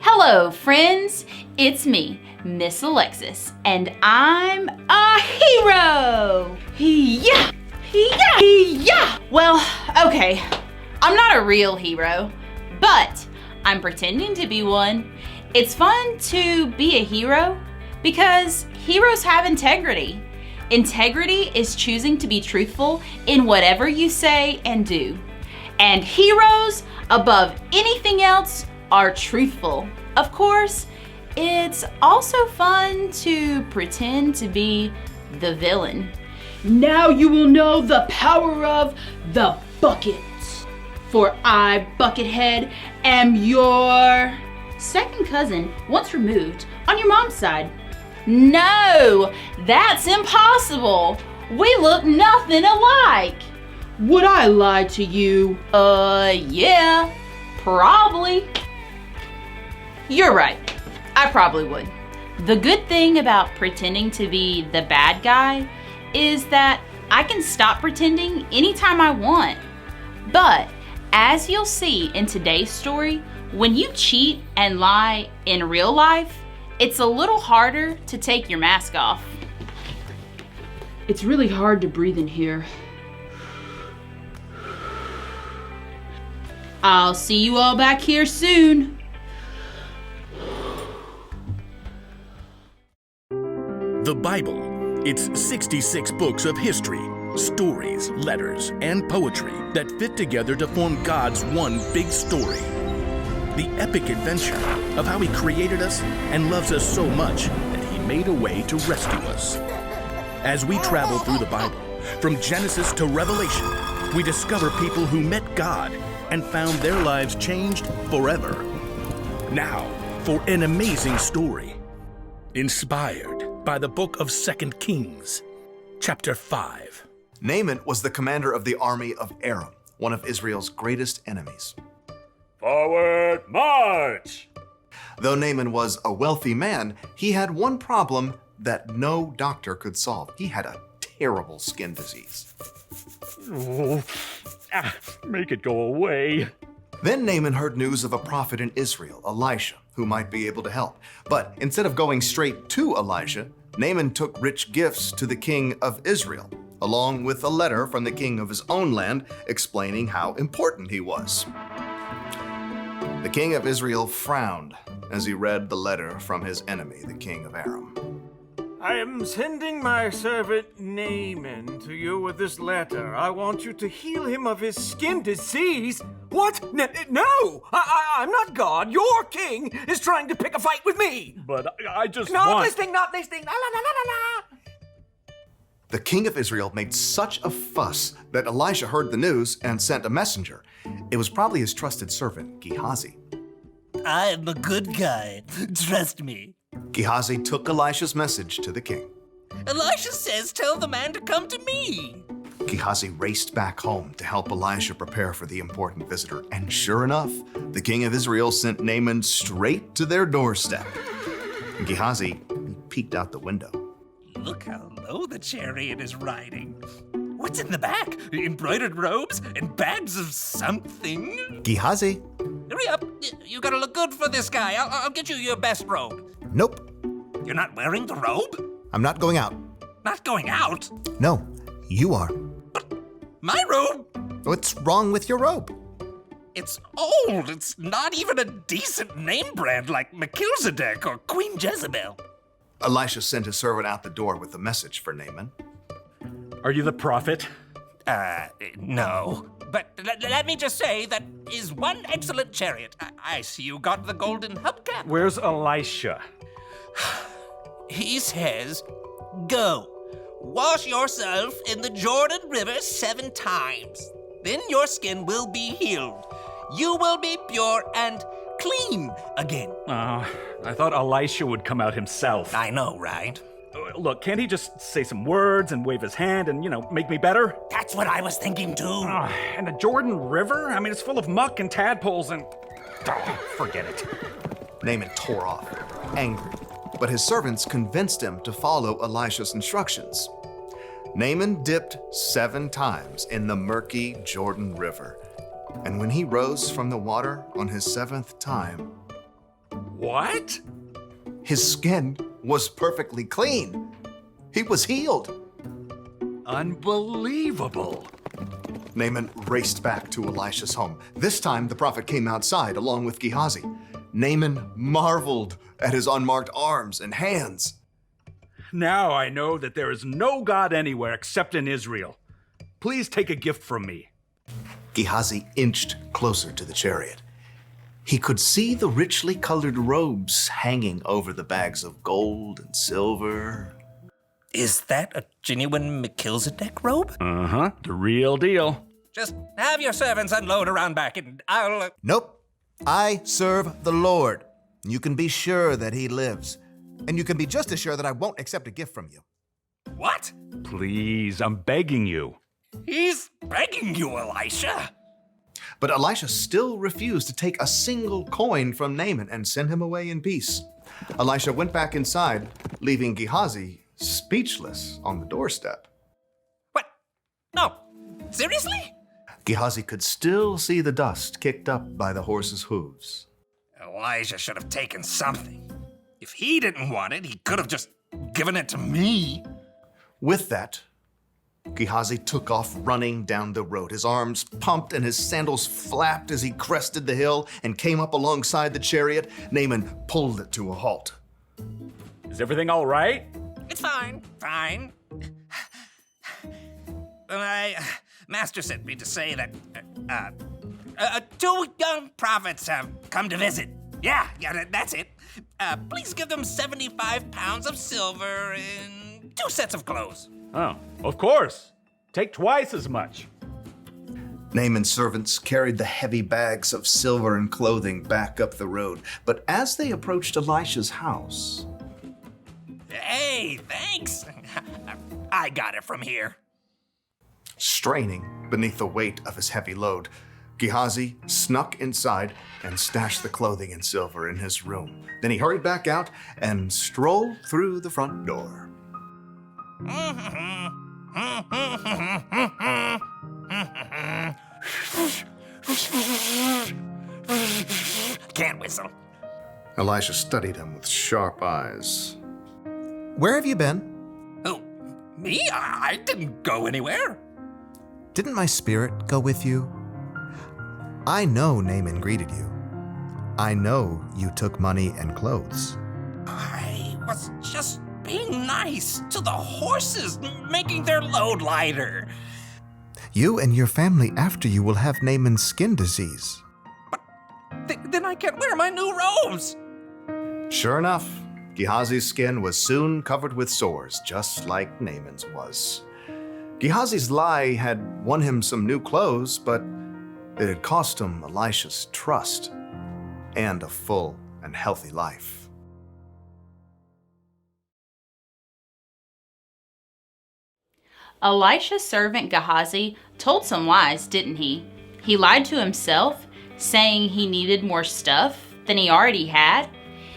Hello, friends. It's me, Miss Alexis, and I'm a hero. Yeah. Well, okay, I'm not a real hero, but I'm pretending to be one. It's fun to be a hero because heroes have integrity. Integrity is choosing to be truthful in whatever you say and do. And heroes, above anything else, are truthful. Of course, it's also fun to pretend to be the villain. Now you will know the power of the bucket. For I, Buckethead, am your second cousin, once removed, on your mom's side. No, that's impossible. We look nothing alike. Would I lie to you? Yeah, probably. You're right, I probably would. The good thing about pretending to be the bad guy is that I can stop pretending anytime I want. But as you'll see in today's story, when you cheat and lie in real life, it's a little harder to take your mask off. It's really hard to breathe in here. I'll see you all back here soon. The Bible. It's 66 books of history, stories, letters, and poetry that fit together to form God's one big story. The epic adventure of how He created us and loves us so much that He made a way to rescue us. As we travel through the Bible, from Genesis to Revelation, we discover people who met God and found their lives changed forever. Now, for an amazing story, inspired by the book of 2 Kings, chapter 5. Naaman was the commander of the army of Aram, one of Israel's greatest enemies. Forward march! Though Naaman was a wealthy man, he had one problem that no doctor could solve. He had a terrible skin disease. Make it go away. Then Naaman heard news of a prophet in Israel, Elisha, who might be able to help. But instead of going straight to Elijah, Naaman took rich gifts to the king of Israel, along with a letter from the king of his own land explaining how important he was. The king of Israel frowned as he read the letter from his enemy, the king of Aram. I am sending my servant Naaman to you with this letter. I want you to heal him of his skin disease. What? No! I'm not God. Your king is trying to pick a fight with me. But I just Not want... listening. La, la, la, la, la. The king of Israel made such a fuss that Elisha heard the news and sent a messenger. It was probably his trusted servant, Gehazi. I'm a good guy. Trust me. Gehazi took Elisha's message to the king. Elisha says tell the man to come to me. Gehazi raced back home to help Elisha prepare for the important visitor. And sure enough, the king of Israel sent Naaman straight to their doorstep. Gehazi peeked out the window. Look how low the chariot is riding. What's in the back? Embroidered robes and bags of something? Gehazi? Hurry up. You gotta look good for this guy. I'll get you your best robe. Nope, You're not wearing the robe? I'm not going out. Not going out? No, you are. My robe? What's wrong with your robe? It's old. It's not even a decent name brand like Melchizedek or Queen Jezebel. Elisha sent his servant out the door with a message for Naaman. Are you the prophet? No. But let me just say that is one excellent chariot. I see you got the golden hubcap. Where's Elisha? He says, go, wash yourself in the Jordan River 7 times. Then your skin will be healed. You will be pure and clean again. I thought Elisha would come out himself. I know, right? Look, can't he just say some words and wave his hand and, make me better? That's what I was thinking too. And the Jordan River? I mean, it's full of muck and tadpoles and... forget it. Naaman tore off, angry, but his servants convinced him to follow Elisha's instructions. Naaman dipped 7 times in the murky Jordan River, and when he rose from the water on his 7th time, What? His skin was perfectly clean. He was healed. Unbelievable. Naaman raced back to Elisha's home. This time, the prophet came outside along with Gehazi. Naaman marveled at his unmarked arms and hands. Now I know that there is no God anywhere except in Israel. Please take a gift from me. Gehazi inched closer to the chariot. He could see the richly colored robes hanging over the bags of gold and silver. Is that a genuine Melchizedek robe? Uh-huh, the real deal. Just have your servants unload around back and I'll... Nope. I serve the Lord. You can be sure that he lives. And you can be just as sure that I won't accept a gift from you. What? Please, I'm begging you. He's begging you, Elisha. But Elisha still refused to take a single coin from Naaman and send him away in peace. Elisha went back inside, leaving Gehazi speechless on the doorstep. What? No. Seriously? Gehazi could still see the dust kicked up by the horse's hooves. Elijah should have taken something. If he didn't want it, he could have just given it to me. With that, Gehazi took off running down the road. His arms pumped and his sandals flapped as he crested the hill and came up alongside the chariot. Naaman pulled it to a halt. Is everything all right? It's fine. My master sent me to say that two young prophets have come to visit. Yeah, that's it. Please give them 75 pounds of silver and 2 sets of clothes. Oh, of course. Take twice as much. Naaman's servants carried the heavy bags of silver and clothing back up the road. But as they approached Elisha's house... Hey, thanks. I got it from here. Straining beneath the weight of his heavy load, Gehazi snuck inside and stashed the clothing and silver in his room. Then he hurried back out and strolled through the front door. Can't whistle. Elisha studied him with sharp eyes. Where have you been? Oh, me? I didn't go anywhere. Didn't my spirit go with you? I know Naaman greeted you. I know you took money and clothes. I was just being nice to the horses, making their load lighter. You and your family after you will have Naaman's skin disease. But then I can't wear my new robes. Sure enough, Gehazi's skin was soon covered with sores, just like Naaman's was. Gehazi's lie had won him some new clothes, but it had cost him Elisha's trust and a full and healthy life. Elisha's servant Gehazi told some lies, didn't he? He lied to himself, saying he needed more stuff than he already had.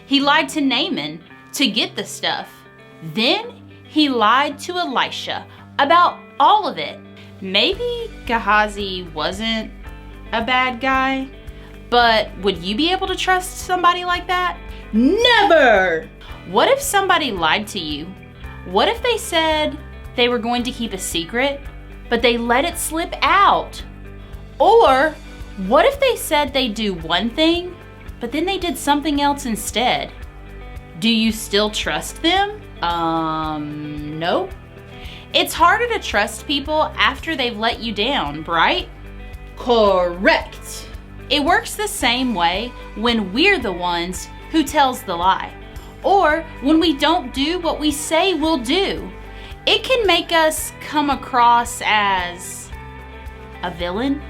He lied to Naaman to get the stuff. Then he lied to Elisha about all of it. Maybe Gehazi wasn't a bad guy, but would you be able to trust somebody like that? Never! What if somebody lied to you? What if they said they were going to keep a secret, but they let it slip out? Or what if they said they'd do one thing, but then they did something else instead? Do you still trust them? No. It's harder to trust people after they've let you down, right? Correct. It works the same way when we're the ones who tells the lie, or when we don't do what we say we'll do. It can make us come across as a villain.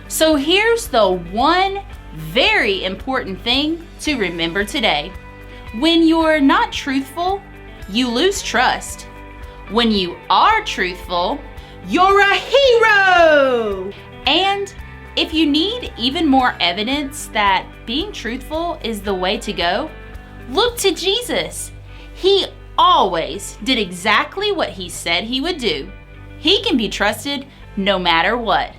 So here's the one very important thing to remember today. When you're not truthful, you lose trust. When you are truthful, you're a hero! And if you need even more evidence that being truthful is the way to go, look to Jesus. He always did exactly what he said he would do. He can be trusted no matter what.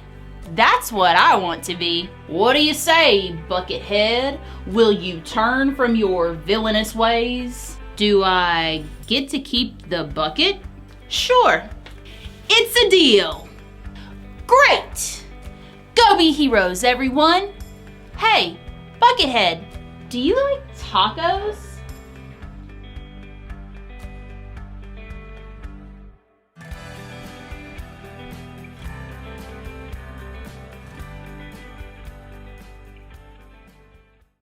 That's what I want to be. What do you say, Buckethead? Will you turn from your villainous ways? Do I get to keep the bucket? Sure. It's a deal. Great! Go be heroes, everyone. Hey, Buckethead, do you like tacos?